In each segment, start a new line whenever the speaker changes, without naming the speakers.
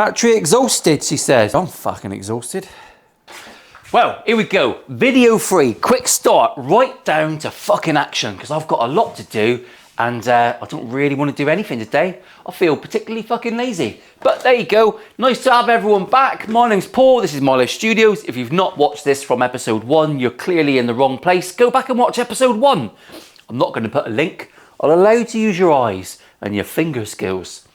Battery exhausted, she says. I'm fucking exhausted. Well, here we go. Video 3, quick start, right down to fucking action, because I've got a lot to do and I don't really want to do anything today. I feel particularly fucking lazy. But there you go. Nice to have everyone back. My name's Paul. This is Milo Studios. If you've not watched this from episode 1, you're clearly in the wrong place. Go back and watch episode 1. I'm not going to put a link. I'll allow you to use your eyes and your finger skills.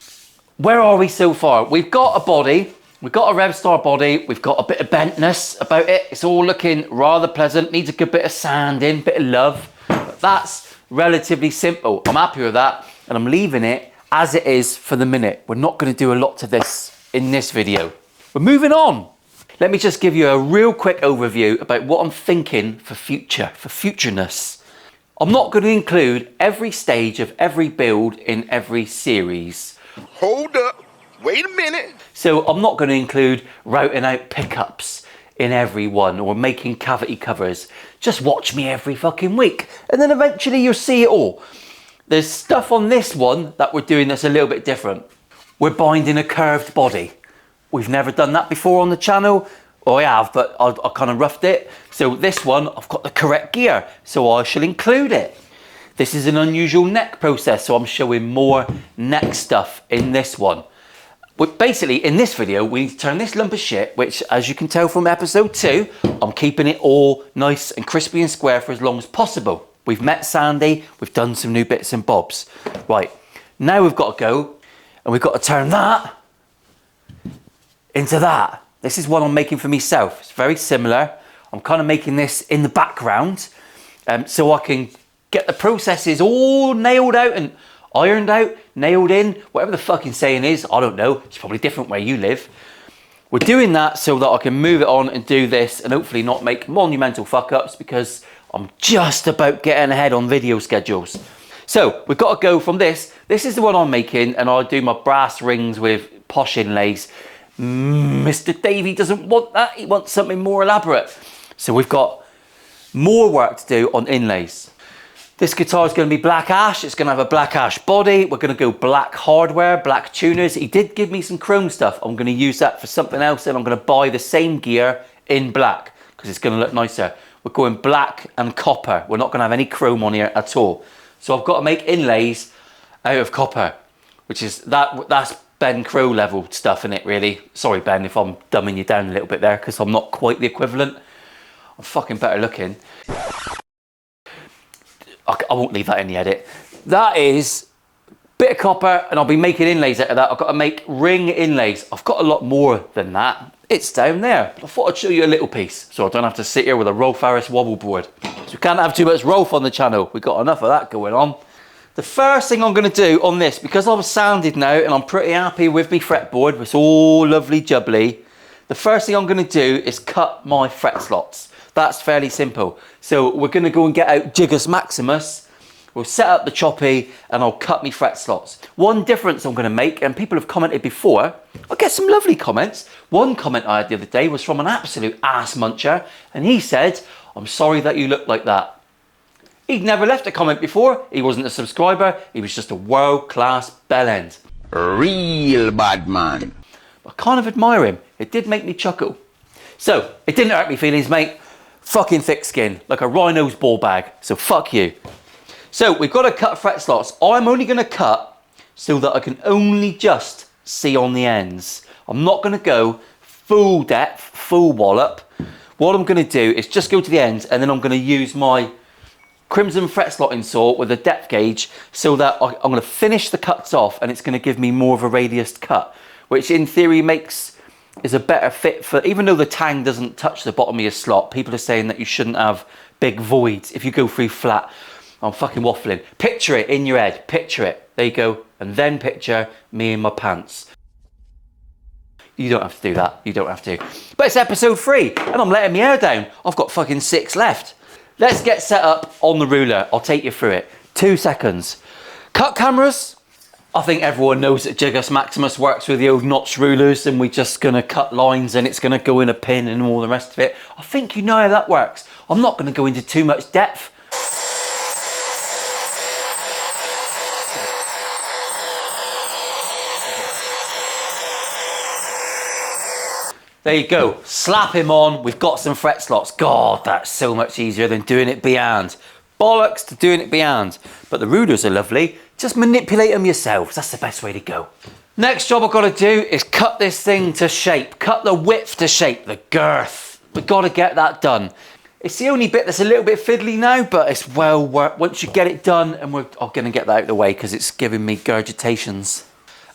Where are we so far? We've got a body. We've got a Revstar body. We've got a bit of bentness about it. It's all looking rather pleasant. Needs a good bit of sanding, bit of love. But that's relatively simple. I'm happy with that. And I'm leaving it as it is for the minute. We're not going to do a lot to this in this video. We're moving on. Let me just give you a real quick overview about what I'm thinking for futureness. I'm not going to include every stage of every build in every series.
Hold up. Wait a minute.
So I'm not going to include routing out pickups in every one or making cavity covers. Just watch me every fucking week and then eventually you'll see it all. There's stuff on this one that we're doing that's a little bit different. We're binding a curved body. We've never done that before on the channel. Or I have, but I kind of roughed it. So this one, I've got the correct gear, so I shall include it. This is an unusual neck process, so I'm showing more neck stuff in this one. But basically, in this video, we need to turn this lump of shit, which, as you can tell from episode 2, I'm keeping it all nice and crispy and square for as long as possible. We've met Sandy, we've done some new bits and bobs. Right, now we've got to go, and we've got to turn that into that. This is one I'm making for myself. It's very similar. I'm kind of making this in the background, so I can get the processes all nailed out and ironed out, nailed in, whatever the fucking saying is, I don't know. It's probably different where you live. We're doing that so that I can move it on and do this and hopefully not make monumental fuck ups because I'm just about getting ahead on video schedules. So we've got to go from this. This is the one I'm making and I do my brass rings with posh inlays. Mr Davey doesn't want that. He wants something more elaborate. So we've got more work to do on inlays. This guitar is going to be black ash. It's going to have a black ash body. We're going to go black hardware, black tuners. He did give me some chrome stuff. I'm going to use that for something else and I'm going to buy the same gear in black because it's going to look nicer. We're going black and copper. We're not going to have any chrome on here at all. So I've got to make inlays out of copper, which is that's Ben Crow level stuff in it really. Sorry Ben if I'm dumbing you down a little bit there because I'm not quite the equivalent. I'm fucking better looking. I won't leave that in the edit. That is a bit of copper and I'll be making inlays out of that. I've got to make ring inlays. I've got a lot more than that. It's down there. I thought I'd show you a little piece so I don't have to sit here with a Rolf Harris wobble board. So we can't have too much Rolf on the channel. We've got enough of that going on. The first thing I'm going to do on this, because I've sanded now and I'm pretty happy with my fretboard, it's all lovely jubbly. The first thing I'm going to do is cut my fret slots. That's fairly simple. So we're going to go and get out Gigas Maximus. We'll set up the choppy and I'll cut me fret slots. One difference I'm going to make, and people have commented before, I get some lovely comments. One comment I had the other day was from an absolute ass muncher and he said, I'm sorry that you look like that. He'd never left a comment before. He wasn't a subscriber. He was just a world-class bellend.
Real bad man.
I kind of admire him. It did make me chuckle. So, it didn't hurt me feelings, mate. Fucking thick skin, like a rhino's ball bag. So fuck you. So we've got to cut fret slots. I'm only going to cut so that I can only just see on the ends. I'm not going to go full depth, full wallop. What I'm going to do is just go to the ends and then I'm going to use my Crimson fret slotting saw with a depth gauge so that I'm going to finish the cuts off and it's going to give me more of a radius cut, which in theory is a better fit for, even though the tang doesn't touch the bottom of your slot, people are saying that you shouldn't have big voids if you go through flat. I'm fucking waffling. Picture it in your head, picture it. There you go. And then picture me in my pants. You don't have to do that, you don't have to. But it's episode 3 and I'm letting my hair down. I've got fucking 6 left. Let's get set up on the ruler. I'll take you through it. 2 seconds. Cut cameras. I think everyone knows that Gigas Maximus works with the old notch rulers and we're just going to cut lines and it's going to go in a pin and all the rest of it. I think you know how that works. I'm not going to go into too much depth. There you go, slap him on, we've got some fret slots. God, that's so much easier than doing it by hand. Bollocks to doing it by hand. But the rulers are lovely, just manipulate them yourselves, that's the best way to go. Next job I've got to do is cut this thing to shape, cut the width to shape, the girth. We've got to get that done. It's the only bit that's a little bit fiddly now, but it's well worth. Once you get it done, and I'm going to get that out of the way because it's giving me gurgitations.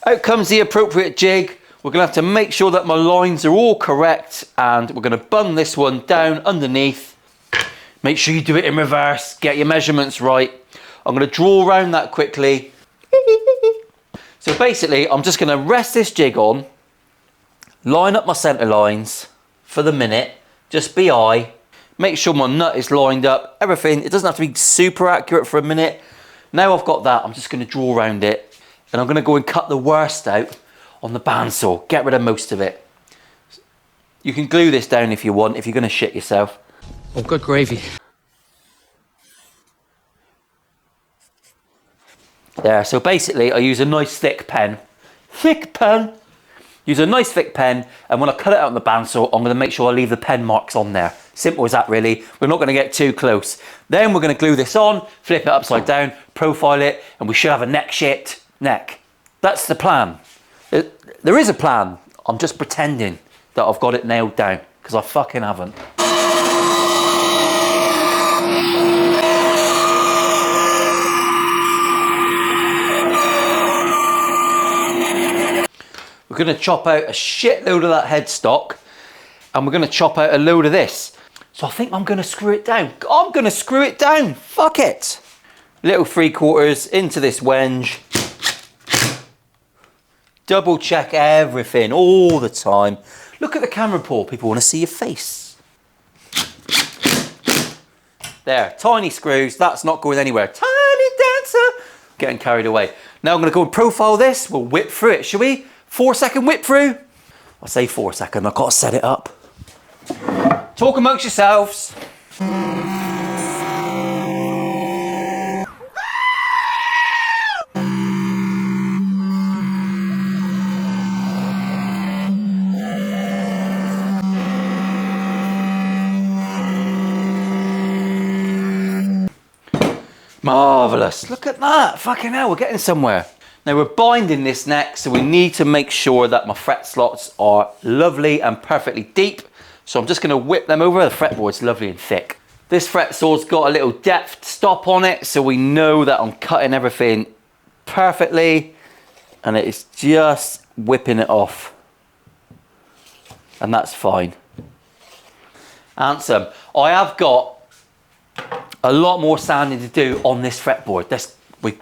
Out comes the appropriate jig. We're going to have to make sure that my lines are all correct, and we're going to bung this one down underneath. Make sure you do it in reverse, get your measurements right. I'm going to draw around that quickly. So basically, I'm just going to rest this jig on, line up my centre lines for the minute, just be eye. Make sure my nut is lined up, everything. It doesn't have to be super accurate for a minute. Now I've got that, I'm just going to draw around it. And I'm going to go and cut the worst out on the bandsaw. Get rid of most of it. You can glue this down if you want, if you're going to shit yourself.
Oh, good gravy.
There, so basically I use a nice thick pen. Use a nice thick pen, and when I cut it out on the bandsaw, I'm going to make sure I leave the pen marks on there. Simple as that, really. We're not going to get too close. Then we're going to glue this on, flip it upside down, profile it, and we should have a neck-shaped neck. That's the plan. There is a plan. I'm just pretending that I've got it nailed down, because I fucking haven't. We're going to chop out a shitload of that headstock, and we're going to chop out a load of this. So I think I'm going to screw it down. I'm going to screw it down. Fuck it. Little 3/4 into this wenge. Double check everything all the time. Look at the camera, Paul. People want to see your face. There, tiny screws. That's not going anywhere. Tiny dancer. Getting carried away. Now I'm going to go and profile this. We'll whip through it, shall we? 4-second whip through. I say 4 second, I've got to set it up. Talk amongst yourselves. Marvellous, look at that, fucking hell, we're getting somewhere. Now we're binding this neck, so we need to make sure that my fret slots are lovely and perfectly deep. So I'm just going to whip them over. The fretboard's lovely and thick. This fret saw's got a little depth stop on it, so we know that I'm cutting everything perfectly, and it is just whipping it off. And that's fine. Handsome. I have got a lot more sanding to do on this fretboard.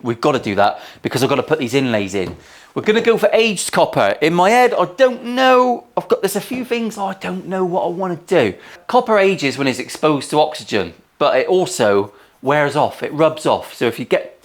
We've got to do that because I've got to put these inlays in. We're going to go for aged copper. In my head, I don't know. There's a few things I don't know what I want to do. Copper ages when it's exposed to oxygen, but it also wears off. It rubs off. So if you get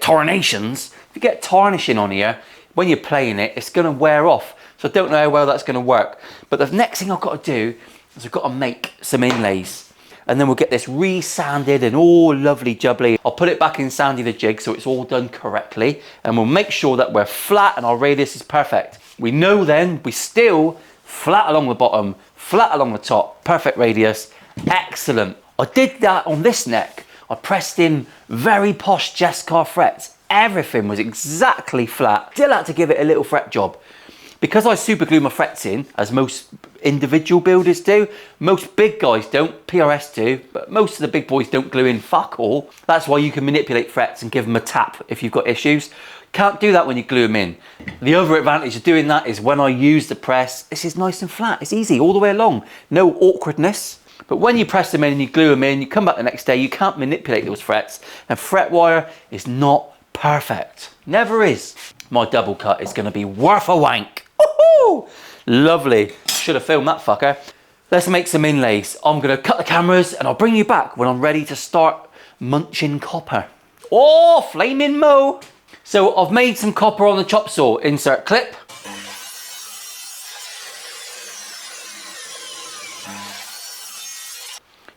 tarnations, if you get tarnishing on here, when you're playing it, it's going to wear off. So I don't know how well that's going to work. But the next thing I've got to do is I've got to make some inlays. And then we'll get this re-sanded and all lovely jubbly. I'll put it back in sandy the jig so it's all done correctly. And we'll make sure that we're flat and our radius is perfect. We know then we still flat along the bottom, flat along the top, perfect radius, excellent. I did that on this neck. I pressed in very posh Jescar frets. Everything was exactly flat. Still had to give it a little fret job. Because I super glue my frets in, as most individual builders do, most big guys don't, PRS do, but most of the big boys don't glue in fuck all. That's why you can manipulate frets and give them a tap if you've got issues. Can't do that when you glue them in. The other advantage of doing that is when I use the press, this is nice and flat. It's easy all the way along. No awkwardness. But when you press them in and you glue them in, you come back the next day, you can't manipulate those frets. And fret wire is not perfect. Never is. My double cut is going to be worth a wank. Woohoo! Lovely. Should have filmed that fucker. Let's make some inlays. I'm going to cut the cameras and I'll bring you back when I'm ready to start munching copper. Oh, flaming mo! So I've made some copper on the chop saw. Insert clip.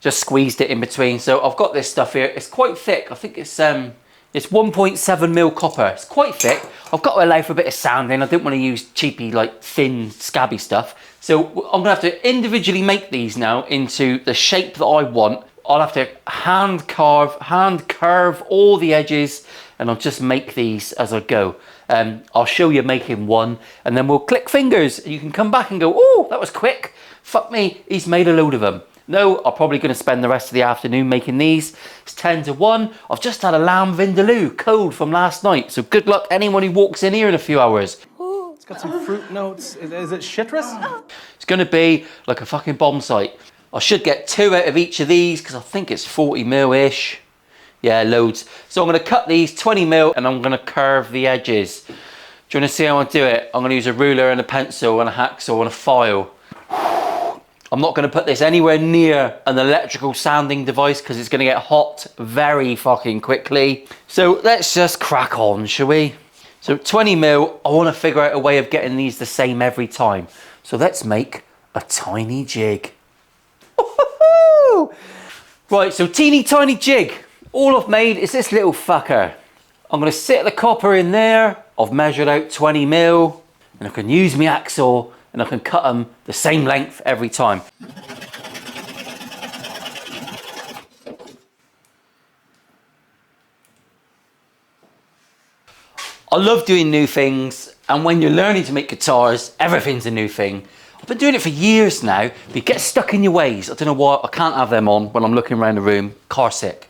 Just squeezed it in between. So I've got this stuff here. It's quite thick. I think it's 1.7mm copper. It's quite thick. I've got to allow for a bit of sanding. I didn't want to use cheapy, like thin, scabby stuff. So I'm gonna have to individually make these now into the shape that I want. I'll have to hand curve all the edges, and I'll just make these as I go. I'll show you making one, and then we'll click fingers. You can come back and go, oh, that was quick. Fuck me, he's made a load of them. No, I'm probably going to spend the rest of the afternoon making these. It's 10 to 1. I've just had a lamb vindaloo cold from last night, so good luck anyone who walks in here in a few hours.
It's got some fruit notes. Is it citrus?
It's going to be like a fucking bomb site. I should get 2 out of each of these because I think it's 40 mil-ish. Yeah, loads. So I'm going to cut these 20 mil and I'm going to curve the edges. Do you want to see how I do it? I'm going to use a ruler and a pencil and a hacksaw and a file. I'm not going to put this anywhere near an electrical sanding device because it's going to get hot very fucking quickly. So let's just crack on, shall we? So 20 mil, I want to figure out a way of getting these the same every time. So let's make a tiny jig. Right, so teeny tiny jig. All I've made is this little fucker. I'm going to sit the copper in there. I've measured out 20 mil and I can use my hacksaw and I can cut them the same length every time. I love doing new things, and when you're learning to make guitars, everything's a new thing. I've been doing it for years now, but you get stuck in your ways. I don't know why, I can't have them on when I'm looking around the room. Car sick.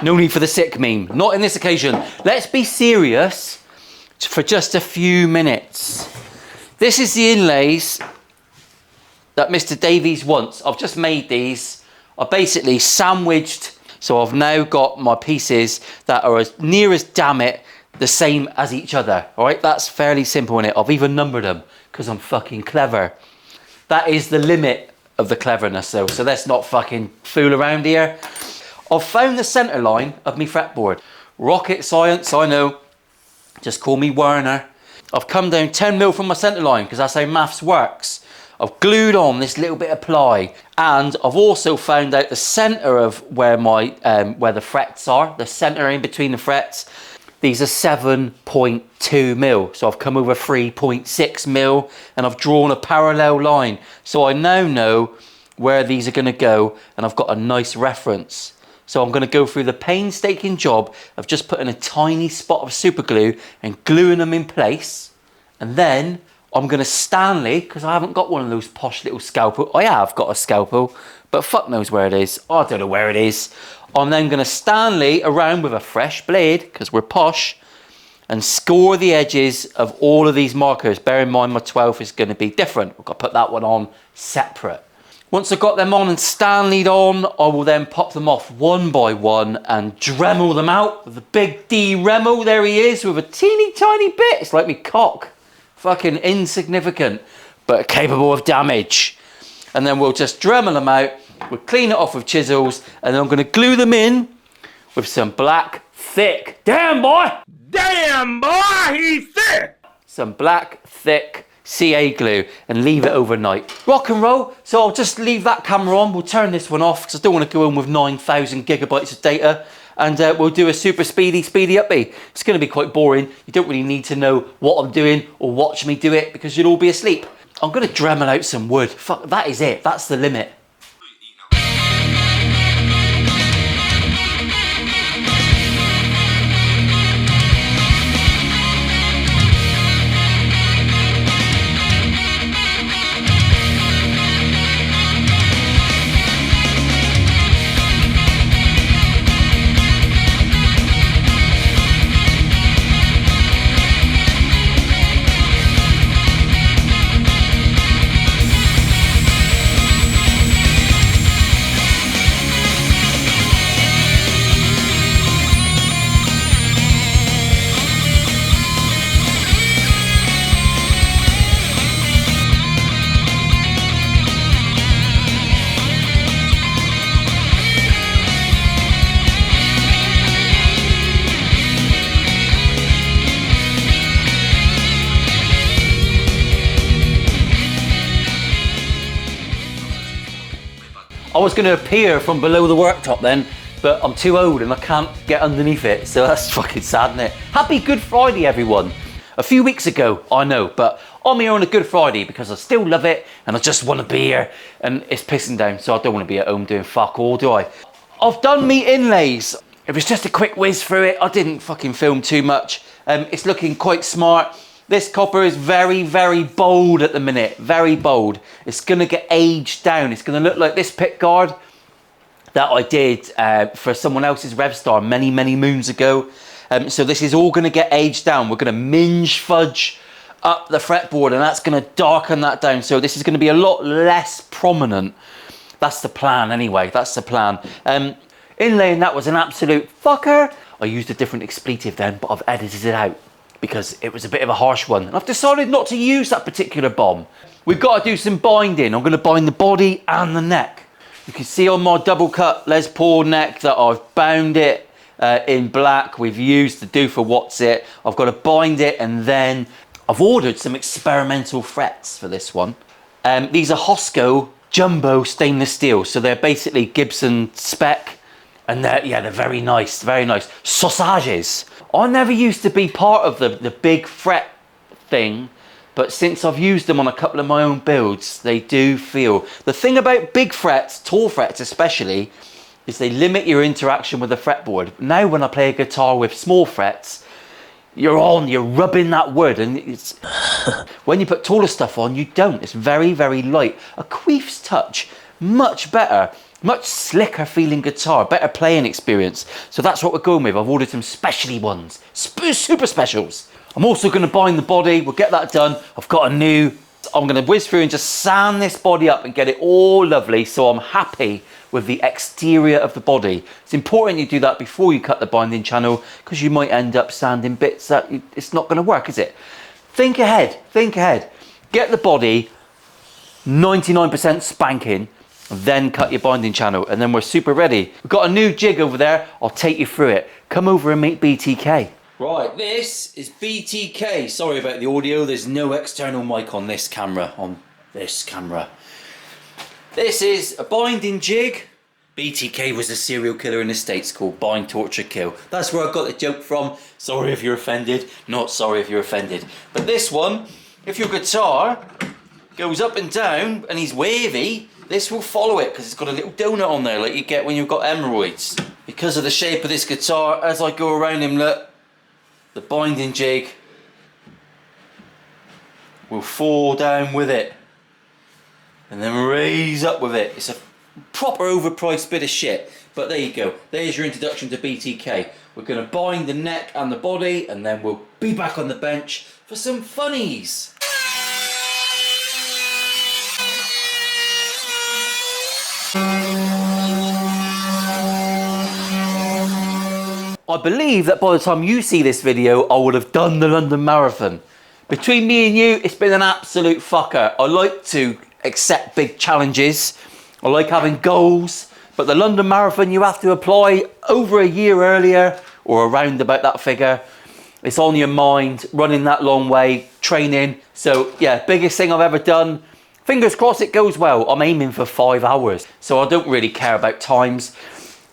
No need for the sick meme, not in this occasion. Let's be serious for just a few minutes. This is the inlays that Mr Davies wants. I've just made these. I basically sandwiched, so I've now got my pieces that are as near as damn it the same as each other. All right, that's fairly simple in it. I've even numbered them because I'm fucking clever. That is the limit of the cleverness though, so let's not fucking fool around here. I've found the centre line of my fretboard. Rocket science, I know. Just call me Werner. I've come down 10 mil from my centre line because that's how maths works. I've glued on this little bit of ply, and I've also found out the centre of where my where the frets are, the centre in between the frets. These are 7.2 mil, so I've come over 3.6 mil, and I've drawn a parallel line. So I now know where these are going to go, and I've got a nice reference. So I'm going to go through the painstaking job of just putting a tiny spot of super glue and gluing them in place. And then I'm going to Stanley, because I haven't got one of those posh little scalpel. I have got a scalpel, but fuck knows where it is. I don't know where it is. I'm then going to Stanley around with a fresh blade, because we're posh, and score the edges of all of these markers. Bear in mind my 12th is going to be different. I've got to put that one on separate. Once I've got them on and Stanleyed on, I will then pop them off one by one and Dremel them out with a big D-Remel. There he is with a teeny tiny bit. It's like me cock. Fucking insignificant, but capable of damage. And then we'll just Dremel them out. We'll clean it off with chisels, and then I'm going to glue them in with some black, thick, damn boy, he's thick. Some black, thick CA glue and leave it overnight. Rock and roll. So I'll just leave that camera on. We'll turn this one off because I don't want to go in with 9,000 gigabytes of data. And we'll do a super speedy uppy. It's going to be quite boring. You don't really need to know what I'm doing or watch me do it because you'll all be asleep. I'm going to Dremel out some wood. Fuck, that is it. That's the limit. I was going to appear from below the worktop then, but I'm too old and I can't get underneath it, so that's fucking sad, isn't it? Happy Good Friday, everyone. a few weeks ago, I know, but I'm here on a Good Friday because I still love it and I just want to be here, and it's pissing down, so I don't want to be at home doing fuck all, do I? I've done me inlays. It was just a quick whiz through it. I didn't fucking film too much. It's looking quite smart. This copper is very, very bold at the minute, very bold. It's gonna get aged down. It's gonna look like this pick guard that I did for someone else's Revstar many, many moons ago. So this is all gonna get aged down. We're gonna minge fudge up the fretboard, and that's gonna darken that down. So this is gonna be a lot less prominent. That's the plan anyway, that's the plan. Inlaying that was an absolute fucker. I used a different expletive then, but I've edited it out because it was a bit of a harsh one. And I've decided not to use that particular bomb. We've got to do some binding. I'm gonna bind the body and the neck. You can see on my double cut Les Paul neck that I've bound it in black. We've used the Do For What's It. I've got to bind it, and then I've ordered some experimental frets for this one. These are Hosco jumbo stainless steel. So they're basically Gibson spec, and they're very nice, very nice. Sausages. I never used to be part of the big fret thing, but since I've used them on a couple of my own builds, they do feel. The thing about big frets, tall frets especially, is they limit your interaction with the fretboard. Now when I play a guitar with small frets, you're rubbing that wood, and it's when you put taller stuff on, you don't. It's very, very light. A Queef's touch, much better. Much slicker feeling guitar, better playing experience. So that's what we're going with. I've ordered some specialty ones, super specials. I'm also going to bind the body. We'll get that done. I've got a new, I'm going to whiz through and just sand this body up and get it all lovely, so I'm happy with the exterior of the body. It's important you do that before you cut the binding channel, because you might end up sanding bits that it's not going to work, is it? Think ahead, think ahead. Get the body 99% spanking, then cut your binding channel, and then we're super ready. We've got a new jig over there. I'll take you through it. Come over and meet BTK. Right, this is BTK. Sorry about the audio. There's no external mic on this camera. This is a binding jig. BTK was a serial killer in the States called Bind, Torture, Kill. That's where I got the joke from. Sorry if you're offended. Not sorry if you're offended. But this one, if your guitar goes up and down and he's wavy, this will follow it because it's got a little donut on there like you get when you've got hemorrhoids. Because of the shape of this guitar, as I go around him, look, the binding jig will fall down with it and then raise up with it. It's a proper overpriced bit of shit, but there you go. There's your introduction to BTK. We're going to bind the neck and the body, and then we'll be back on the bench for some funnies. I believe that by the time you see this video, I would have done the London Marathon. Between me and you, it's been an absolute fucker. I like to accept big challenges. I like having goals, but the London Marathon, you have to apply over a year earlier or around about that figure. It's on your mind, running that long way, training. So yeah, biggest thing I've ever done. Fingers crossed it goes well. I'm aiming for 5 hours, so I don't really care about times.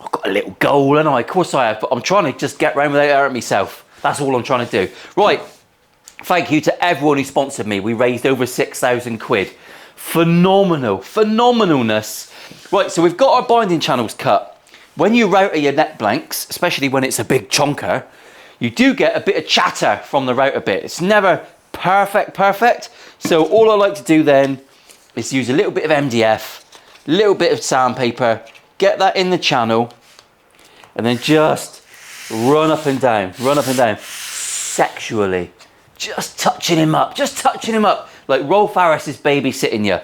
I've got a little goal, and of course I have, but I'm trying to just get round without hurting myself. That's all I'm trying to do. Right, thank you to everyone who sponsored me. We raised over 6,000 quid. Phenomenalness. Right, so we've got our binding channels cut. When you router your neck blanks, especially when it's a big chonker, you do get a bit of chatter from the router bit. It's never perfect. So all I like to do then is use a little bit of MDF, a little bit of sandpaper, get that in the channel, and then just run up and down, sexually. Just touching him up, like Rolf Harris is babysitting you.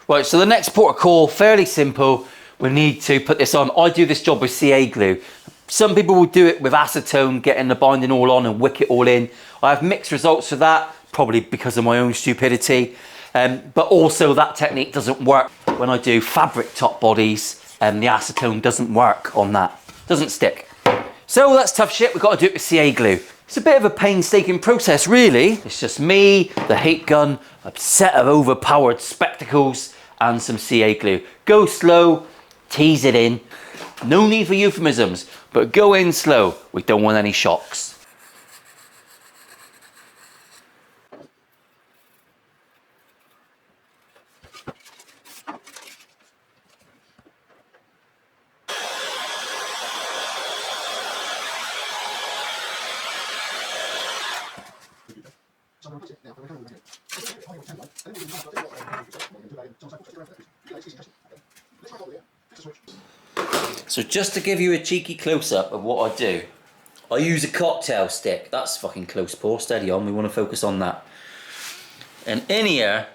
Right, so the next port of call, fairly simple. We need to put this on. I do this job with CA glue. Some people will do it with acetone, getting the binding all on and wick it all in. I have mixed results for that, probably because of my own stupidity. But also that technique doesn't work when I do fabric top bodies, and the acetone doesn't work on that, doesn't stick. So that's tough shit, we've got to do it with CA glue. It's a bit of a painstaking process really. It's just me, the heat gun, a set of overpowered spectacles and some CA glue. Go slow, tease it in. No need for euphemisms, but go in slow. We don't want any shocks. So just to give you a cheeky close-up of what I do, I use a cocktail stick. That's fucking close, Paul. Steady on, we want to focus on that. And in here,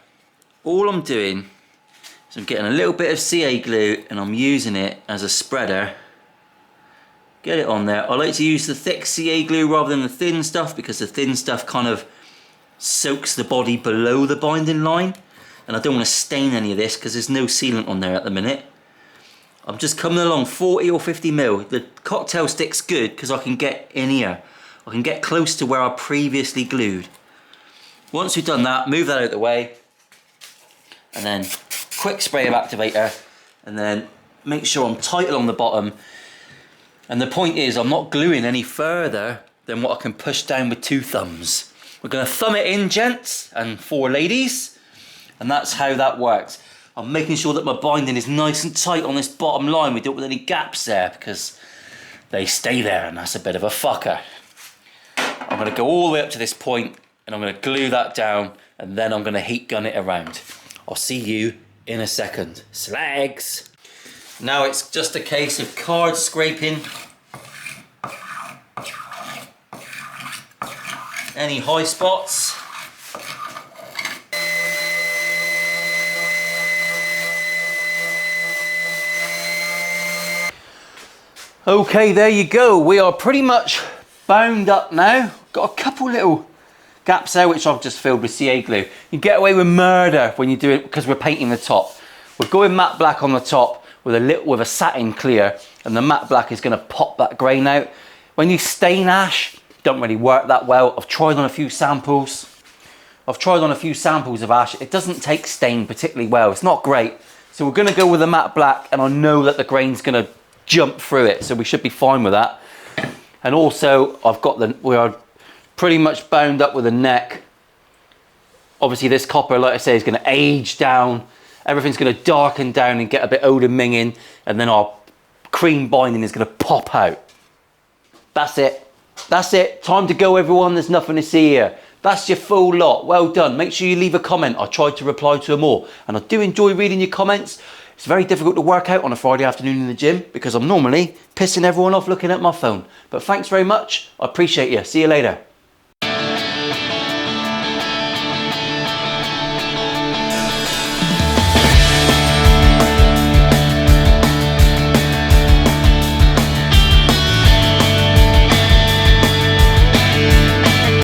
all I'm doing is I'm getting a little bit of CA glue and I'm using it as a spreader. Get it on there. I like to use the thick CA glue rather than the thin stuff because the thin stuff kind of soaks the body below the binding line. And I don't want to stain any of this because there's no sealant on there at the minute. I'm just coming along 40 or 50 mil. The cocktail stick's good because I can get in here. I can get close to where I previously glued. Once we've done that, move that out of the way. And then quick spray of activator. And then make sure I'm tight along the bottom. And the point is, I'm not gluing any further than what I can push down with 2 thumbs. We're going to thumb it in, gents, and 4 ladies. And that's how that works. I'm making sure that my binding is nice and tight on this bottom line. We don't want any gaps there because they stay there and that's a bit of a fucker. I'm going to go all the way up to this point and I'm going to glue that down and then I'm going to heat gun it around. I'll see you in a second. Slags! Now it's just a case of card scraping any high spots. Okay, there you go. We are pretty much bound up now. Got a couple little gaps there which I've just filled with CA glue. You get away with murder when you do it because we're painting the top. We're going matte black on the top with a satin clear, and the matte black is going to pop that grain out. When you stain ash, it don't really work that well. I've tried on a few samples. Of ash. It doesn't take stain particularly well. It's not great. So we're going to go with the matte black, and I know that the grain's going to jump through it, so we should be fine with that. And also we are pretty much bound up with the neck. Obviously this copper, like I say, is going to age down. Everything's going to darken down and get a bit older minging, and then our cream binding is going to pop out. That's it, time to go everyone. There's nothing to see here. That's your full lot. Well done. Make sure you leave a comment. I tried to reply to them all, and I do enjoy reading your comments. It's very difficult to work out on a Friday afternoon in the gym because I'm normally pissing everyone off looking at my phone. But thanks very much. I appreciate you. See you later.